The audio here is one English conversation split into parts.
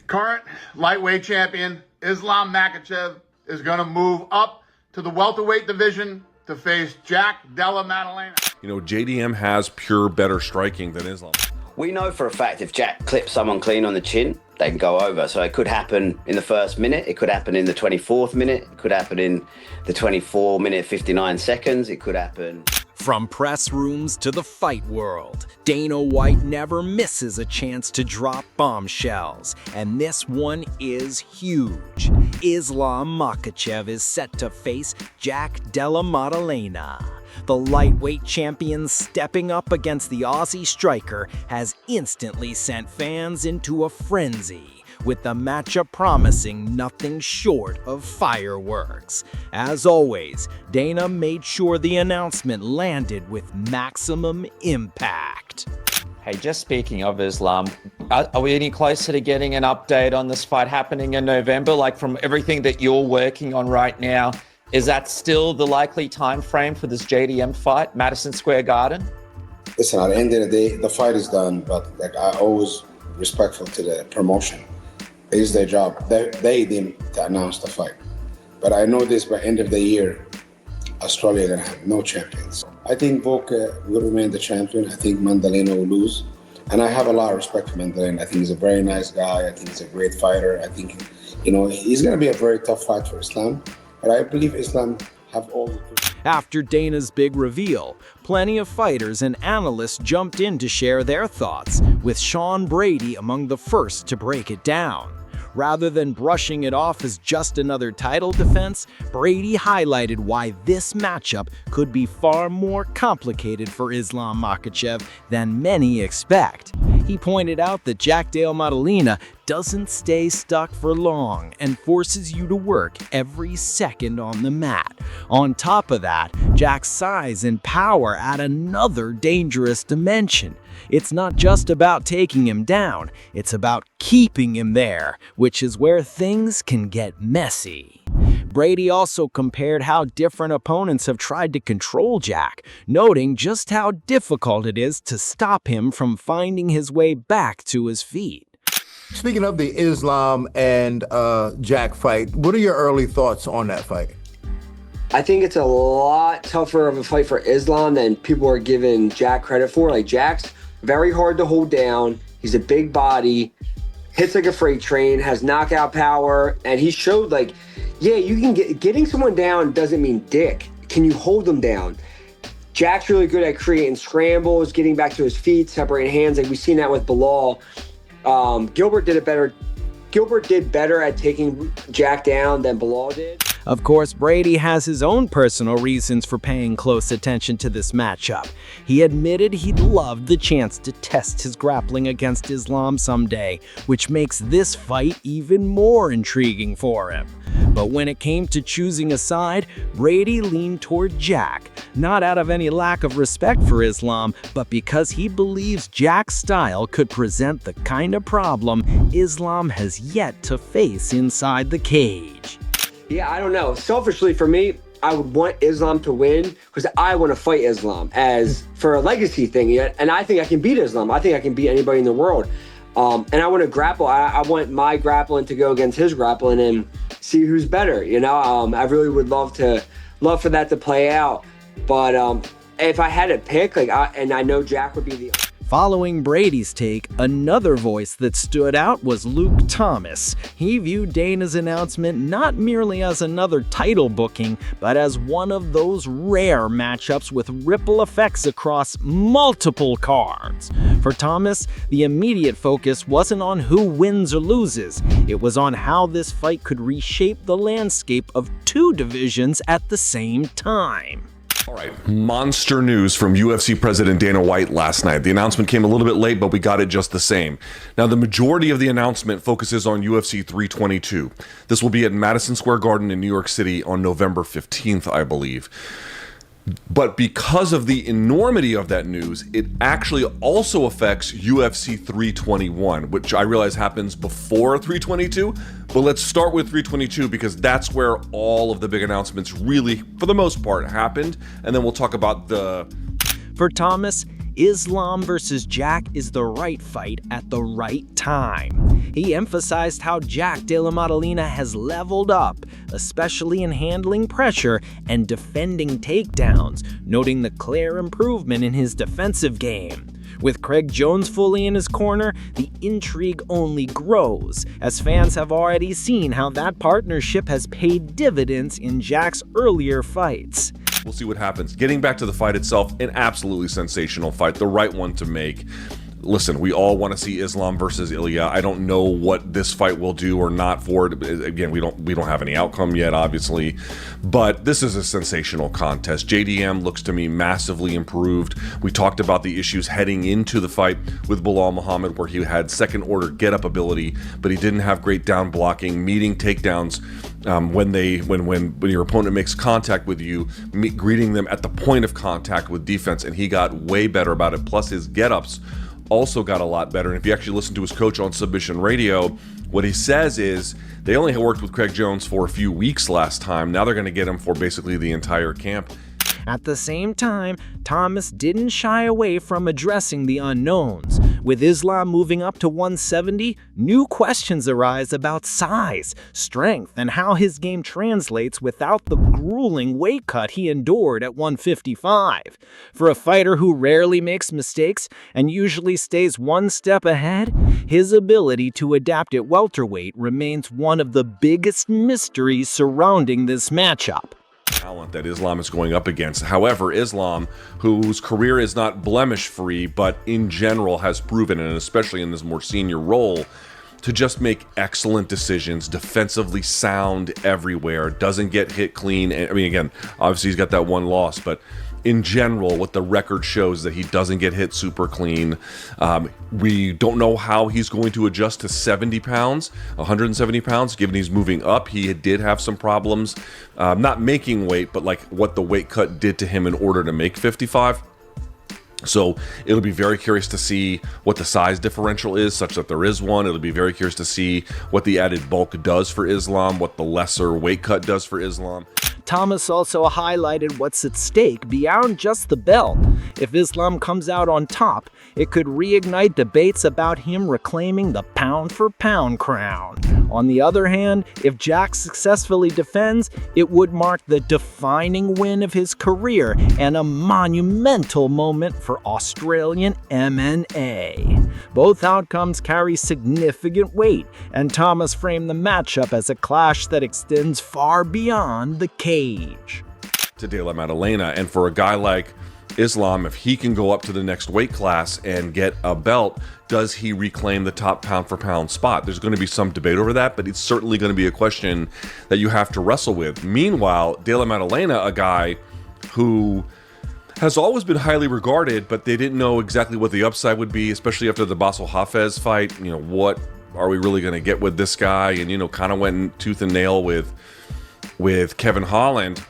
Current lightweight champion Islam Makhachev is going to move up to the welterweight division to face Jack Della Maddalena. You know, JDM has pure better striking than Islam. We know for a fact if Jack clips someone clean on the chin, they can go over. So it could happen in the first minute, it could happen in the 24th minute, it could happen in the 24 minute 59 seconds, it could happen. From press rooms to the fight world, Dana White never misses a chance to drop bombshells, and this one is huge. Islam Makhachev is set to face Jack Della Maddalena. The lightweight champion stepping up against the Aussie striker has instantly sent fans into a frenzy, with the matchup promising nothing short of fireworks. As always, Dana made sure the announcement landed with maximum impact. Hey, just speaking of Islam, are we any closer to getting an update on this fight happening in November? Like, from everything that you're working on right now, is that still the likely time frame for this JDM fight, Madison Square Garden? Listen, at the end of the day, the fight is done, but I always respectful to the promotion. It is their job. They didn't announce the fight. But I know this, by end of the year, Australia is going to have no champions. I think Volker will remain the champion. I think Maddalena will lose. And I have a lot of respect for Maddalena. I think he's a very nice guy. I think he's a great fighter. I think, he's going to be a very tough fight for Islam. But I believe Islam have all the tools. After Dana's big reveal, plenty of fighters and analysts jumped in to share their thoughts, with Sean Brady among the first to break it down. Rather than brushing it off as just another title defense, Brady highlighted why this matchup could be far more complicated for Islam Makhachev than many expect. He pointed out that Jack Della Maddalena doesn't stay stuck for long and forces you to work every second on the mat. On top of that, Jack's size and power add another dangerous dimension. It's not just about taking him down, it's about keeping him there, which is where things can get messy. Brady also compared how different opponents have tried to control Jack, noting just how difficult it is to stop him from finding his way back to his feet. Speaking of the Islam and Jack fight, what are your early thoughts on that fight? I think it's a lot tougher of a fight for Islam than people are giving Jack credit for. Like, Jack's very hard to hold down. He's a big body, hits like a freight train, has knockout power, and he showed, like, yeah, you can getting someone down doesn't mean dick. Can you hold them down? Jack's really good at creating scrambles, getting back to his feet, separating hands. Like, we've seen that with Bilal. Gilbert did better at taking Jack down than Bilal did. Of course, Brady has his own personal reasons for paying close attention to this matchup. He admitted he'd love the chance to test his grappling against Islam someday, which makes this fight even more intriguing for him. But when it came to choosing a side, Brady leaned toward Jack, not out of any lack of respect for Islam, but because he believes Jack's style could present the kind of problem Islam has yet to face inside the cage. Yeah, I don't know. Selfishly, for me, I would want Islam to win because I want to fight Islam as for a legacy thing. And I think I can beat Islam. I think I can beat anybody in the world. And I want to grapple. I want my grappling to go against his grappling and see who's better. I really would love for that to play out. But if I had to pick, and I know Jack would be the. Following Brady's take, another voice that stood out was Luke Thomas. He viewed Dana's announcement not merely as another title booking, but as one of those rare matchups with ripple effects across multiple cards. For Thomas, the immediate focus wasn't on who wins or loses. It was on how this fight could reshape the landscape of two divisions at the same time. All right, monster news from UFC President Dana White last night. The announcement came a little bit late, but we got it just the same. Now, the majority of the announcement focuses on UFC 322. This will be at Madison Square Garden in New York City on November 15th, I believe. But because of the enormity of that news, it actually also affects UFC 321, which I realize happens before 322. But let's start with 322 because that's where all of the big announcements really, for the most part, happened. And then we'll talk about the... For Thomas, Islam versus Jack is the right fight at the right time. He emphasized how Jack Della Maddalena has leveled up, especially in handling pressure and defending takedowns, noting the clear improvement in his defensive game. With Craig Jones fully in his corner, the intrigue only grows, as fans have already seen how that partnership has paid dividends in Jack's earlier fights. We'll see what happens. Getting back to the fight itself, an absolutely sensational fight, the right one to make. Listen, we all want to see Islam versus Ilya. I don't know what this fight will do or not for it. Again, we don't have any outcome yet, obviously, but this is a sensational contest. JDM looks to me massively improved. We talked about the issues heading into the fight with Bilal Muhammad, where he had second-order get-up ability, but he didn't have great down blocking, meeting takedowns. When your opponent makes contact with you, greeting them at the point of contact with defense, and he got way better about it. Plus his get-ups also got a lot better. And if you actually listen to his coach on Submission Radio, what he says is they only worked with Craig Jones for a few weeks last time. Now they're going to get him for basically the entire camp. At the same time, Thomas didn't shy away from addressing the unknowns. With Islam moving up to 170, new questions arise about size, strength, and how his game translates without the grueling weight cut he endured at 155. For a fighter who rarely makes mistakes and usually stays one step ahead, his ability to adapt at welterweight remains one of the biggest mysteries surrounding this matchup. Talent that Islam is going up against. However, Islam, whose career is not blemish-free, but in general has proven, and especially in this more senior role, to just make excellent decisions, defensively sound everywhere, doesn't get hit clean. I mean, again, obviously he's got that one loss, but in general, what the record shows that he doesn't get hit super clean. We don't know how he's going to adjust to 70 pounds, 170 pounds, given he's moving up. He did have some problems, not making weight, but like what the weight cut did to him in order to make 55. So it'll be very curious to see what the size differential is, such that there is one. It'll be very curious to see what the added bulk does for Islam, what the lesser weight cut does for Islam. Thomas also highlighted what's at stake beyond just the belt. If Islam comes out on top, it could reignite debates about him reclaiming the pound-for-pound crown. On the other hand, if Jack successfully defends, it would mark the defining win of his career and a monumental moment for Australian MMA. Both outcomes carry significant weight, and Thomas framed the matchup as a clash that extends far beyond the cage. To Della Maddalena, and for a guy like Islam, if he can go up to the next weight class and get a belt, does he reclaim the top pound-for-pound spot? There's going to be some debate over that, but it's certainly going to be a question that you have to wrestle with. Meanwhile, Della Maddalena, a guy who has always been highly regarded, but they didn't know exactly what the upside would be, especially after the Basel Hafez fight. You know, what are we really going to get with this guy? And, you know, kind of went tooth and nail with Kevin Holland.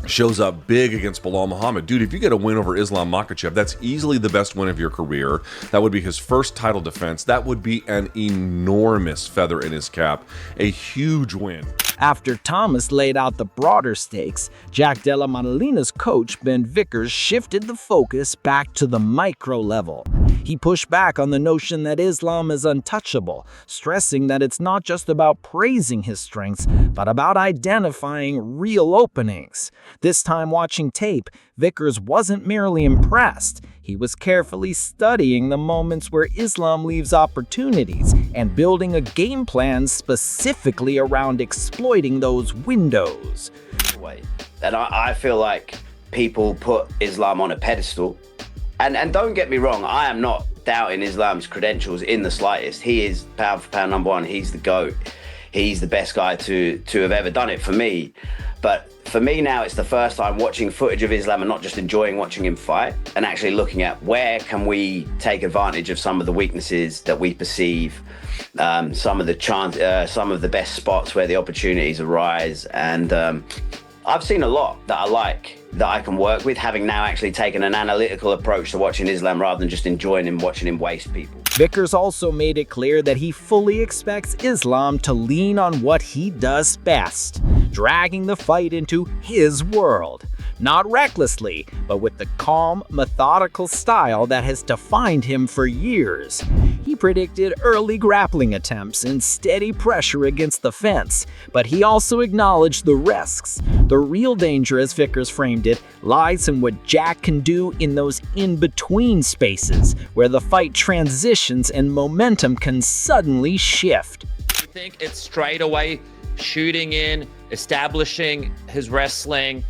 Shows up big against Bilal Muhammad. Dude, if you get a win over Islam Makhachev, that's easily the best win of your career. That would be his first title defense. That would be an enormous feather in his cap. A huge win. After Thomas laid out the broader stakes, Jack Della Maddalena's coach, Ben Vickers, shifted the focus back to the micro level. He pushed back on the notion that Islam is untouchable, stressing that it's not just about praising his strengths, but about identifying real openings. This time watching tape, Vickers wasn't merely impressed. He was carefully studying the moments where Islam leaves opportunities and building a game plan specifically around exploiting those windows. And I feel like people put Islam on a pedestal. And don't get me wrong, I am not doubting Islam's credentials in the slightest. He is pound for pound number one. He's the GOAT. He's the best guy to have ever done it for me. But for me now, it's the first time watching footage of Islam and not just enjoying watching him fight, and actually looking at where can we take advantage of some of the weaknesses that we perceive, some of the best spots where the opportunities arise. And I've seen a lot that I like, that I can work with, having now actually taken an analytical approach to watching Islam rather than just enjoying him, watching him waste people. Vickers also made it clear that he fully expects Islam to lean on what he does best, dragging the fight into his world. not recklessly, but with the calm, methodical style that has defined him for years. He predicted early grappling attempts and steady pressure against the fence, but he also acknowledged the risks. The real danger, as Vickers framed it, lies in what Jack can do in those in-between spaces, where the fight transitions and momentum can suddenly shift. I think it's straight away shooting in, establishing his wrestling,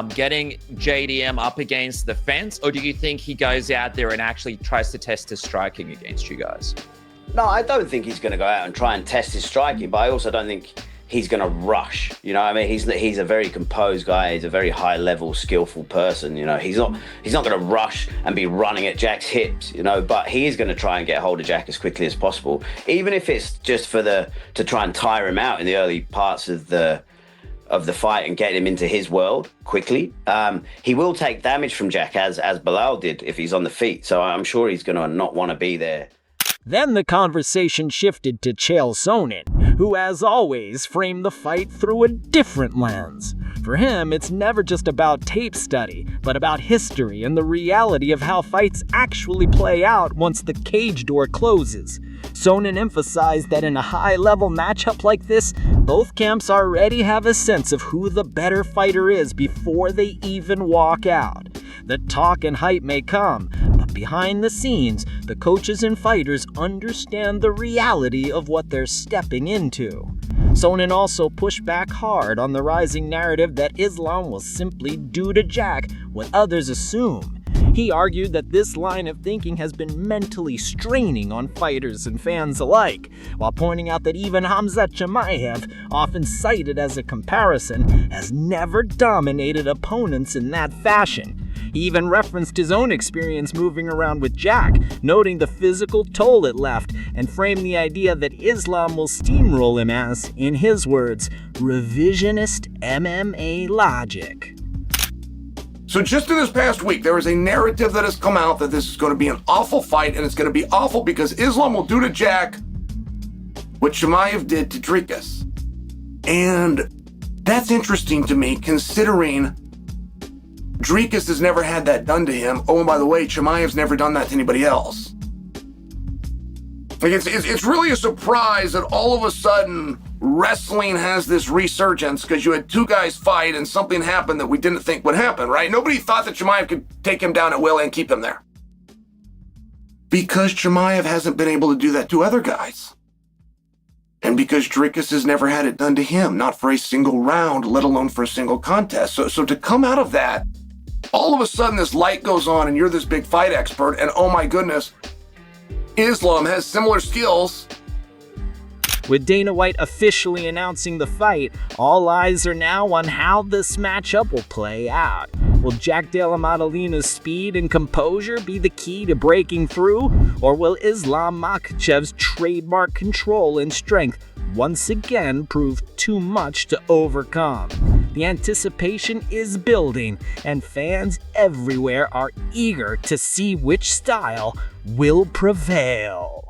getting JDM up against the fence, or do you think he goes out there and actually tries to test his striking against you guys? No, I don't think he's going to go out and try and test his striking, but I also don't think he's going to rush. You know what I mean? He's a very composed guy. He's a very high-level, skillful person. You know, he's not going to rush and be running at Jack's hips. You know, but he is going to try and get hold of Jack as quickly as possible, even if it's just to try and tire him out in the early parts of the fight and get him into his world quickly. He will take damage from Jack as Bilal did if he's on the feet. So I'm sure he's going to not want to be there. Then the conversation shifted to Chael Sonnen, who, as always, framed the fight through a different lens. For him, it's never just about tape study, but about history and the reality of how fights actually play out once the cage door closes. Sonnen emphasized that in a high-level matchup like this, both camps already have a sense of who the better fighter is before they even walk out. The talk and hype may come, but behind the scenes, the coaches and fighters understand the reality of what they're stepping into. Sonnen also pushed back hard on the rising narrative that Islam will simply do to Jack what others assume. He argued that this line of thinking has been mentally straining on fighters and fans alike, while pointing out that even Khamzat Chimaev, often cited as a comparison, has never dominated opponents in that fashion. He even referenced his own experience moving around with Jack, noting the physical toll it left, and framed the idea that Islam will steamroll him as, in his words, revisionist MMA logic. So just in this past week, there is a narrative that has come out that this is going to be an awful fight, and it's going to be awful because Islam will do to Jack what Chimaev did to Dricus. And that's interesting to me, considering Dricus has never had that done to him. Oh, and by the way, Chimaev's never done that to anybody else. Like it's really a surprise that all of a sudden wrestling has this resurgence because you had two guys fight and something happened that we didn't think would happen, right? Nobody thought that Chimaev could take him down at will and keep him there. Because Chimaev hasn't been able to do that to other guys. And because Dricus has never had it done to him, not for a single round, let alone for a single contest. So to come out of that, all of a sudden this light goes on and you're this big fight expert and oh my goodness, Islam has similar skills. With Dana White officially announcing the fight, all eyes are now on how this matchup will play out. Will Jack Della Maddalena's speed and composure be the key to breaking through, or will Islam Makhachev's trademark control and strength once again prove too much to overcome? The anticipation is building, and fans everywhere are eager to see which style will prevail.